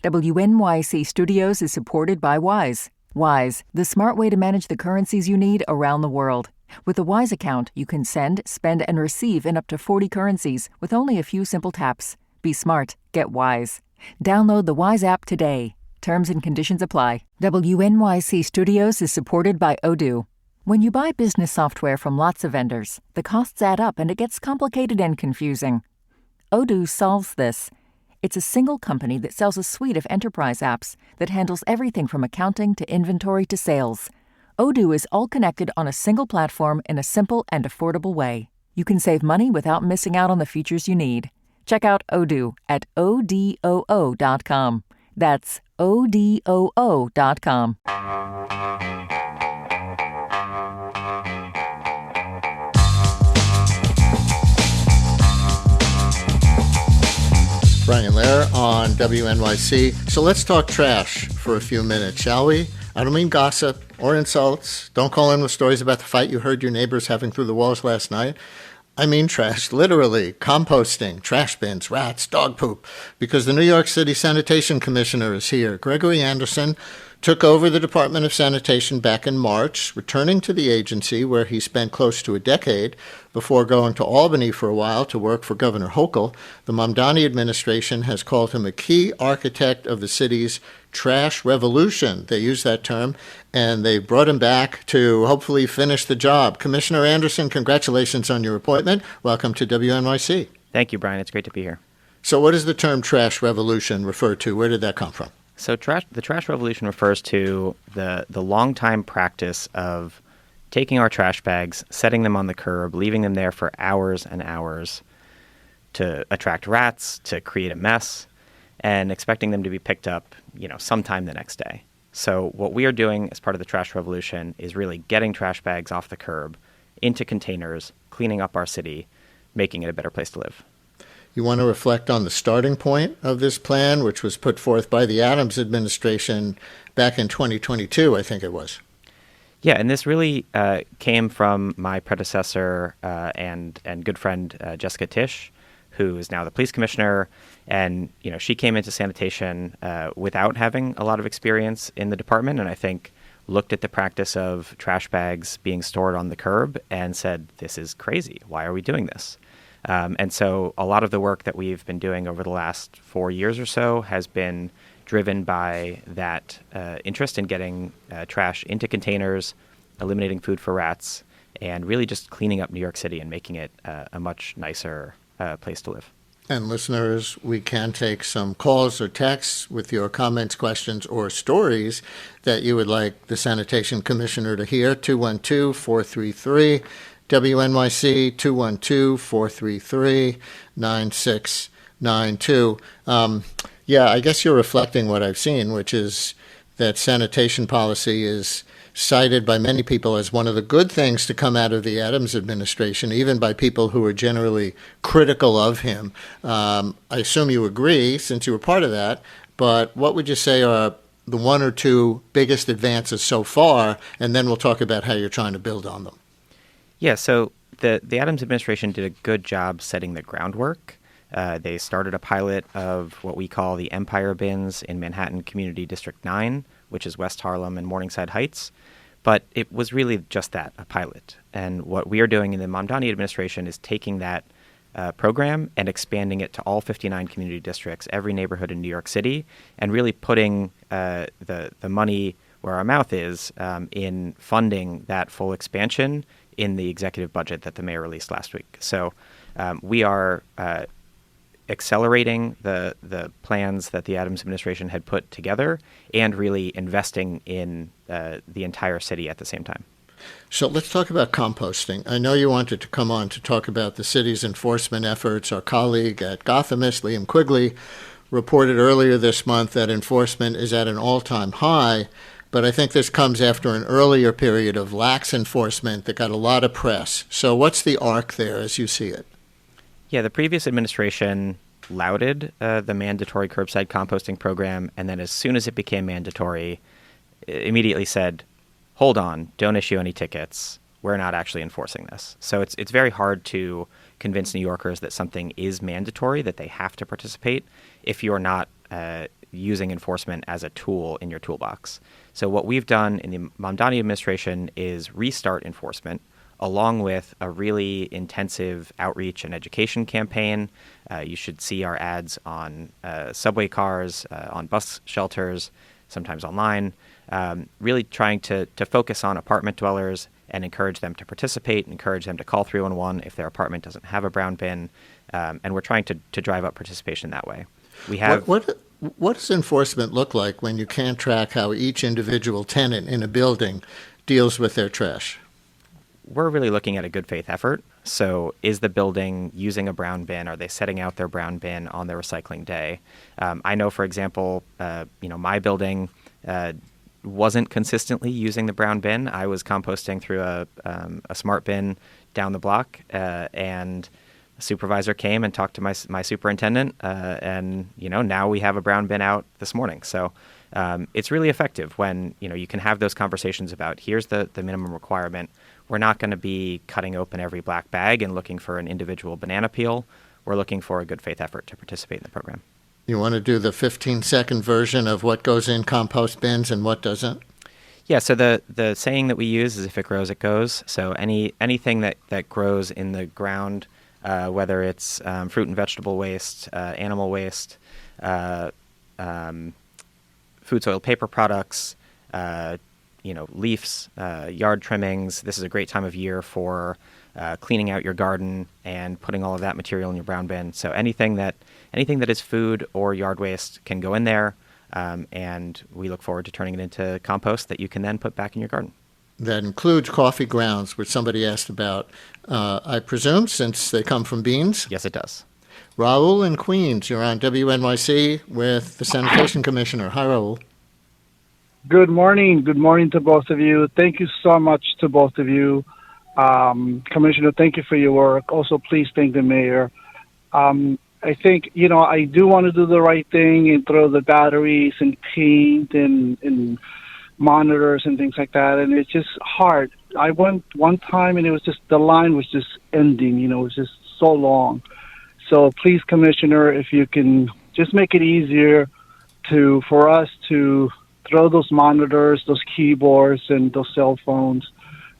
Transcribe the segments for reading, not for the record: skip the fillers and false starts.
WNYC Studios is supported by Wise. Wise, the smart way to manage the currencies you need around the world. With the Wise account, you can send, spend, and receive in up to 40 currencies with only a few simple taps. Be smart. Get Wise. Download the Wise app today. Terms and conditions apply. WNYC Studios is supported by Odoo. When you buy business software from lots of vendors, the costs add up and it gets complicated and confusing. Odoo solves this. It's a single company that sells a suite of enterprise apps that handles everything from accounting to inventory to sales. Odoo is all connected on a single platform in a simple and affordable way. You can save money without missing out on the features you need. Check out Odoo at odoo.com. That's odoo.com. Brian Lehrer on WNYC. So let's talk trash for a few minutes, shall we? I don't mean gossip or insults. Don't call in with stories about the fight you heard your neighbors having through the walls last night. I mean trash, literally. Composting, trash bins, rats, dog poop. Because the New York City Sanitation Commissioner is here. Gregory Anderson took over the Department of Sanitation back in March, returning to the agency where he spent close to a decade before going to Albany for a while to work for Governor Hochul. The Mamdani administration has called him a key architect of the city's trash revolution. They use that term, and they brought him back to hopefully finish the job. Commissioner Anderson, congratulations on your appointment. Welcome to WNYC. Thank you, Brian. It's great to be here. So what does the term trash revolution refer to? Where did that come from? So the trash revolution refers to the long-time practice of taking our trash bags, setting them on the curb, leaving them there for hours and hours to attract rats, to create a mess, and expecting them to be picked up, sometime the next day. So what we are doing as part of the trash revolution is really getting trash bags off the curb, into containers, cleaning up our city, making it a better place to live. You want to reflect on the starting point of this plan, which was put forth by the Adams administration back in 2022, I think it was. Yeah, and this really came from my predecessor and good friend Jessica Tisch, who is now the police commissioner. And, she came into sanitation without having a lot of experience in the department, and I think looked at the practice of trash bags being stored on the curb and said, this is crazy. Why are we doing this? And so a lot of the work that we've been doing over the last 4 years or so has been driven by that interest in getting trash into containers, eliminating food for rats, and really just cleaning up New York City and making it a much nicer place to live. And listeners, we can take some calls or texts with your comments, questions, or stories that you would like the Sanitation Commissioner to hear. 212-433 WNYC 212-433-9692. I guess you're reflecting what I've seen, which is that sanitation policy is cited by many people as one of the good things to come out of the Adams administration, even by people who are generally critical of him. I assume you agree, since you were part of that, but what would you say are the one or two biggest advances so far, and then we'll talk about how you're trying to build on them. Yeah, so the Adams administration did a good job setting the groundwork. They started a pilot of what we call the Empire Bins in Manhattan Community District 9, which is West Harlem and Morningside Heights. But it was really just that, a pilot. And what we are doing in the Mamdani administration is taking that program and expanding it to all 59 community districts, every neighborhood in New York City, and really putting the money where our mouth is in funding that full expansion in the executive budget that the mayor released last week. So we are accelerating the plans that the Adams administration had put together and really investing in the entire city at the same time. So let's talk about composting. I know you wanted to come on to talk about the city's enforcement efforts. Our colleague at Gothamist, Liam Quigley, reported earlier this month that enforcement is at an all-time high. But I think this comes after an earlier period of lax enforcement that got a lot of press. So what's the arc there as you see it? Yeah, the previous administration lauded the mandatory curbside composting program, and then as soon as it became mandatory, immediately said, hold on, don't issue any tickets. We're not actually enforcing this. So it's very hard to convince New Yorkers that something is mandatory, that they have to participate, if you're not using enforcement as a tool in your toolbox. So what we've done in the Mamdani administration is restart enforcement along with a really intensive outreach and education campaign. You should see our ads on subway cars, on bus shelters, sometimes online, really trying to focus on apartment dwellers and encourage them to participate, encourage them to call 311 if their apartment doesn't have a brown bin. And we're trying to drive up participation that way. We have What does enforcement look like when you can't track how each individual tenant in a building deals with their trash? We're really looking at a good faith effort. So is the building using a brown bin? Are they setting out their brown bin on their recycling day? I know, for example, my building wasn't consistently using the brown bin. I was composting through a smart bin down the block, and a supervisor came and talked to my superintendent, and now we have a brown bin out this morning. So it's really effective when you can have those conversations about here's the minimum requirement. We're not going to be cutting open every black bag and looking for an individual banana peel. We're looking for a good faith effort to participate in the program. You want to do the 15-second version of what goes in compost bins and what doesn't? Yeah, so the saying that we use is if it grows, it goes. So anything that grows in the ground, whether it's fruit and vegetable waste, animal waste, food, soil, paper products, leaves, yard trimmings. This is a great time of year for cleaning out your garden and putting all of that material in your brown bin. So anything that is food or yard waste can go in there, and we look forward to turning it into compost that you can then put back in your garden. That includes coffee grounds, which somebody asked about, I presume, since they come from beans? Yes, it does. Raul in Queens, you're on WNYC with the Sanitation Commissioner. Hi, Raul. Good morning. Good morning to both of you. Thank you so much to both of you. Commissioner, thank you for your work. Also, please thank the mayor. I think, I do want to do the right thing and throw the batteries and paint and monitors and things like that. And it's just hard. I went one time and it was just, the line was just ending, it was just so long. So please, Commissioner, if you can just make it easier for us to throw those monitors, those keyboards, and those cell phones.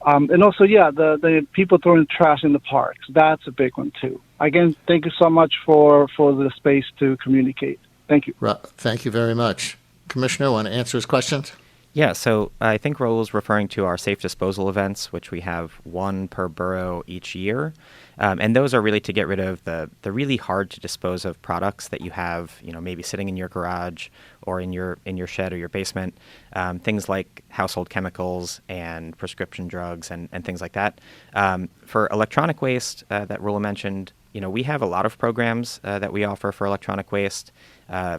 And also, the people throwing trash in the parks. That's a big one, too. Again, thank you so much for the space to communicate. Thank you. Thank you very much. Commissioner, want to answer his questions? Yeah, so I think Raul is referring to our safe disposal events, which we have one per borough each year. And those are really to get rid of the really hard to dispose of products that you have, maybe sitting in your garage or in your shed or your basement, things like household chemicals and prescription drugs and things like that. For electronic waste that Raul mentioned, we have a lot of programs that we offer for electronic waste.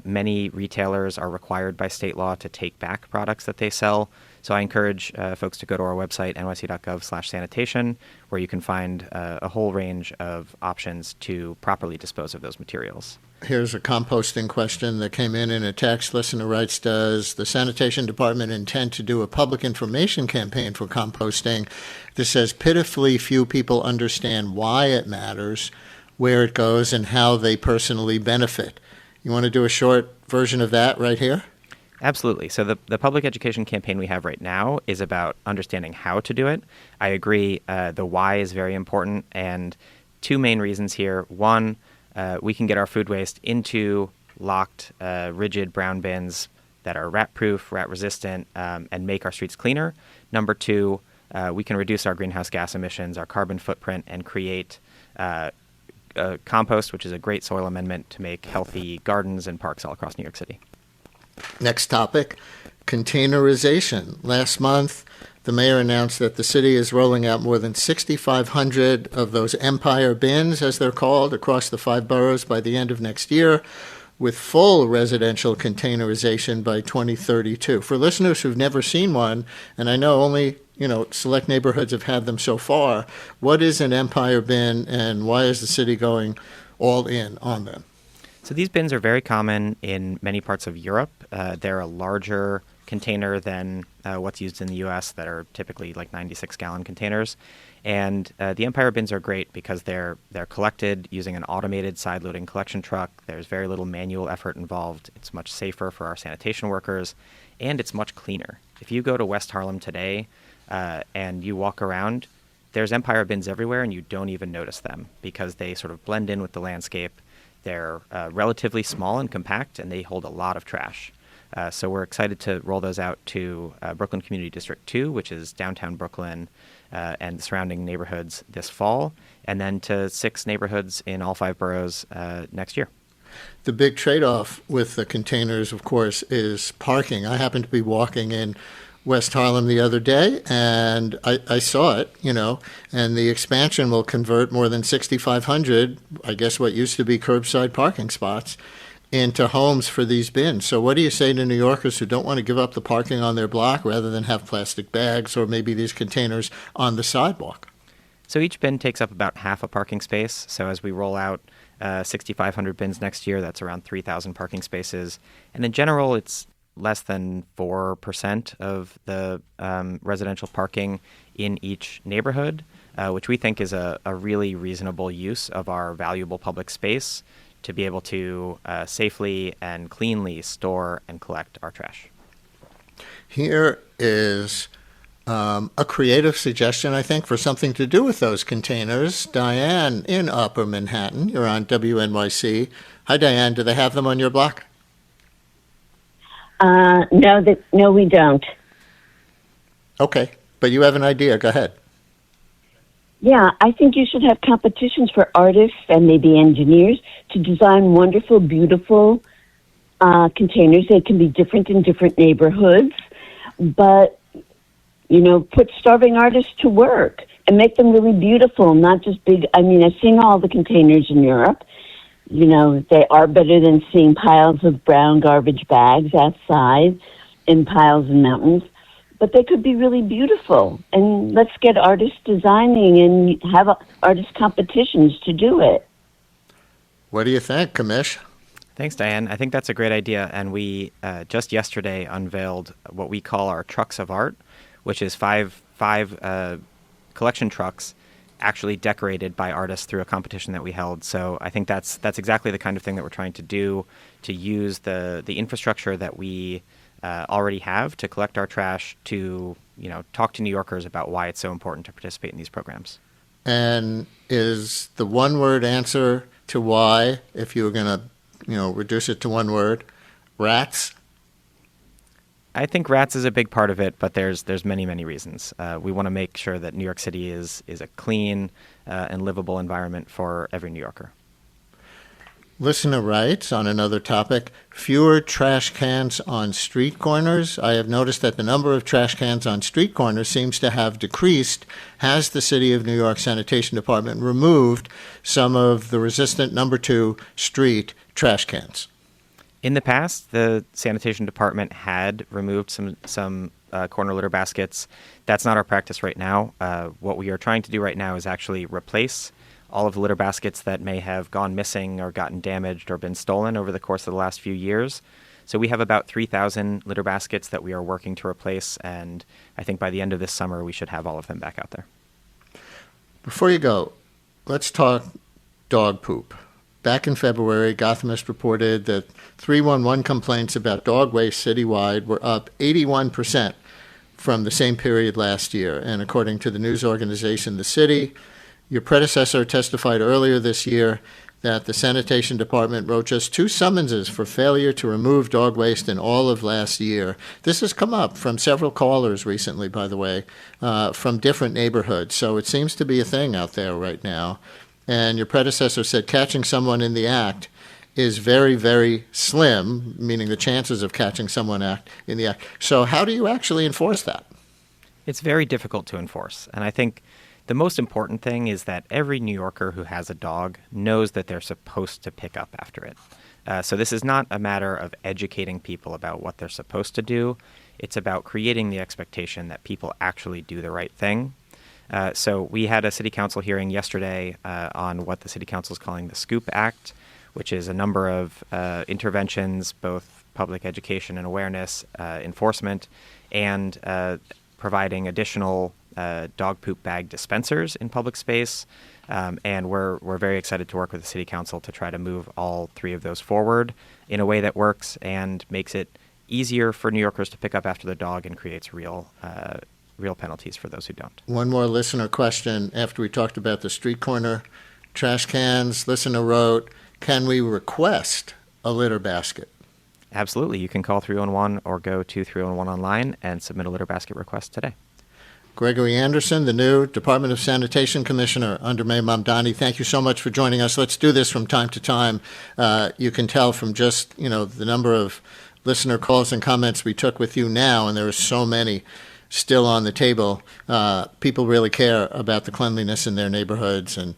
Many retailers are required by state law to take back products that they sell. So I encourage folks to go to our website, nyc.gov/sanitation, where you can find a whole range of options to properly dispose of those materials. Here's a composting question that came in a text. Listener writes, does the Sanitation Department intend to do a public information campaign for composting? This says pitifully few people understand why it matters, where it goes, and how they personally benefit. You want to do a short version of that right here? Absolutely. So the public education campaign we have right now is about understanding how to do it. I agree. The why is very important. And two main reasons here. One, we can get our food waste into locked, rigid brown bins that are rat-proof, rat-resistant, and make our streets cleaner. Number two, we can reduce our greenhouse gas emissions, our carbon footprint, and create compost, which is a great soil amendment to make healthy gardens and parks all across New York City. Next topic, containerization. Last month, the mayor announced that the city is rolling out more than 6,500 of those Empire bins, as they're called, across the 5 boroughs by the end of next year, with full residential containerization by 2032. For listeners who've never seen one, and I know only select neighborhoods have had them so far, what is an Empire bin and why is the city going all in on them? So these bins are very common in many parts of Europe. They're a larger container than what's used in the U.S. that are typically like 96-gallon containers. And the Empire bins are great because they're collected using an automated side-loading collection truck. There's very little manual effort involved. It's much safer for our sanitation workers, and it's much cleaner. If you go to West Harlem today and you walk around, there's Empire bins everywhere, and you don't even notice them because they sort of blend in with the landscape. They're relatively small and compact, and they hold a lot of trash. So we're excited to roll those out to Brooklyn Community District 2, which is downtown Brooklyn and the surrounding neighborhoods this fall, and then to 6 neighborhoods in all 5 boroughs next year. The big trade-off with the containers, of course, is parking. I happened to be walking in West Harlem the other day, and I saw it, and the expansion will convert more than 6,500, I guess what used to be curbside parking spots, into homes for these bins. So what do you say to New Yorkers who don't want to give up the parking on their block rather than have plastic bags or maybe these containers on the sidewalk? So each bin takes up about half a parking space. So as we roll out 6,500 bins next year, that's around 3,000 parking spaces. And in general, it's less than 4% of the residential parking in each neighborhood, which we think is a really reasonable use of our valuable public space to be able to safely and cleanly store and collect our trash. Here is a creative suggestion, I think, for something to do with those containers. Diane in Upper Manhattan, you're on WNYC. Hi, Diane. Do they have them on your block? No, we don't. Okay, but you have an idea. Go ahead. Yeah, I think you should have competitions for artists and maybe engineers to design wonderful, beautiful containers. They can be different in different neighborhoods, but, put starving artists to work and make them really beautiful, not just big. I mean, I've seen all the containers in Europe. They are better than seeing piles of brown garbage bags outside in piles and mountains. But they could be really beautiful. And let's get artists designing and have artist competitions to do it. What do you think, Kamish? Thanks, Diane. I think that's a great idea. And we just yesterday unveiled what we call our Trucks of Art, which is five collection trucks actually decorated by artists through a competition that we held. So I think that's exactly the kind of thing that we're trying to do, to use the infrastructure that we already have to collect our trash, to talk to New Yorkers about why it's so important to participate in these programs. And is the one-word answer to why, if you were going to reduce it to one word, rats? I think rats is a big part of it, but there's many, many reasons. We want to make sure that New York City is a clean and livable environment for every New Yorker. Listener writes on another topic, fewer trash cans on street corners. I have noticed that the number of trash cans on street corners seems to have decreased. Has the City of New York Sanitation Department removed some of the resistant number 2 street trash cans? In the past, the Sanitation Department had removed some corner litter baskets. That's not our practice right now. What we are trying to do right now is actually replace all of the litter baskets that may have gone missing or gotten damaged or been stolen over the course of the last few years. So we have about 3,000 litter baskets that we are working to replace, and I think by the end of this summer we should have all of them back out there. Before you go, let's talk dog poop. Back in February, Gothamist reported that 311 complaints about dog waste citywide were up 81% from the same period last year. And according to the news organization The City, your predecessor testified earlier this year that the Sanitation Department wrote just 2 summonses for failure to remove dog waste in all of last year. This has come up from several callers recently, by the way, from different neighborhoods. So it seems to be a thing out there right now. And your predecessor said catching someone in the act is very, very slim, meaning the chances of catching someone in the act. So how do you actually enforce that? It's very difficult to enforce. And I think the most important thing is that every New Yorker who has a dog knows that they're supposed to pick up after it. So this is not a matter of educating people about what they're supposed to do. It's about creating the expectation that people actually do the right thing. So we had a city council hearing yesterday on what the city council is calling the Scoop Act, which is a number of interventions, both public education and awareness, enforcement, and providing additional dog poop bag dispensers in public space. And we're very excited to work with the City Council to try to move all three of those forward in a way that works and makes it easier for New Yorkers to pick up after their dog and creates real penalties for those who don't. One more listener question after we talked about the street corner trash cans. Listener wrote, can we request a litter basket? Absolutely. You can call 311 or go to 311 online and submit a litter basket request today. Gregory Anderson, the new Department of Sanitation Commissioner under Mayor Mamdani, thank you so much for joining us. Let's do this from time to time. You can tell from just, the number of listener calls and comments we took with you now, and there are so many still on the table. People really care about the cleanliness in their neighborhoods, and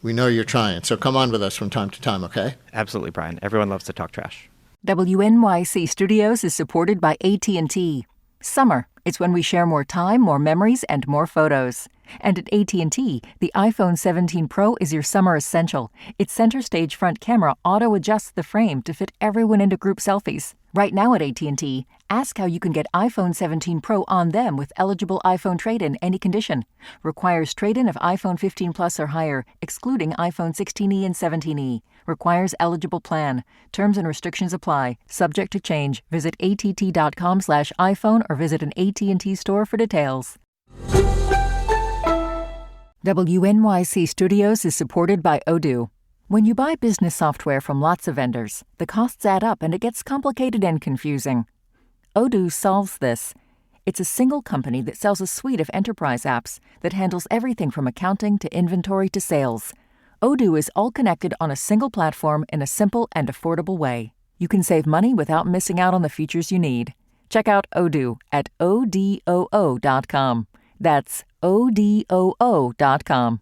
we know you're trying. So come on with us from time to time, okay? Absolutely, Brian. Everyone loves to talk trash. WNYC Studios is supported by AT&T. Summer, it's when we share more time, more memories, and more photos. And at AT&T, the iPhone 17 Pro is your summer essential. Its center stage front camera auto-adjusts the frame to fit everyone into group selfies. Right now at AT&T, ask how you can get iPhone 17 Pro on them with eligible iPhone trade-in any condition. Requires trade-in of iPhone 15 Plus or higher, excluding iPhone 16e and 17e. Requires eligible plan. Terms and restrictions apply. Subject to change. Visit att.com/iPhone or visit an AT&T store for details. WNYC Studios is supported by Odoo. When you buy business software from lots of vendors, the costs add up and it gets complicated and confusing. Odoo solves this. It's a single company that sells a suite of enterprise apps that handles everything from accounting to inventory to sales. Odoo is all connected on a single platform in a simple and affordable way. You can save money without missing out on the features you need. Check out Odoo at odoo.com. That's odoo.com.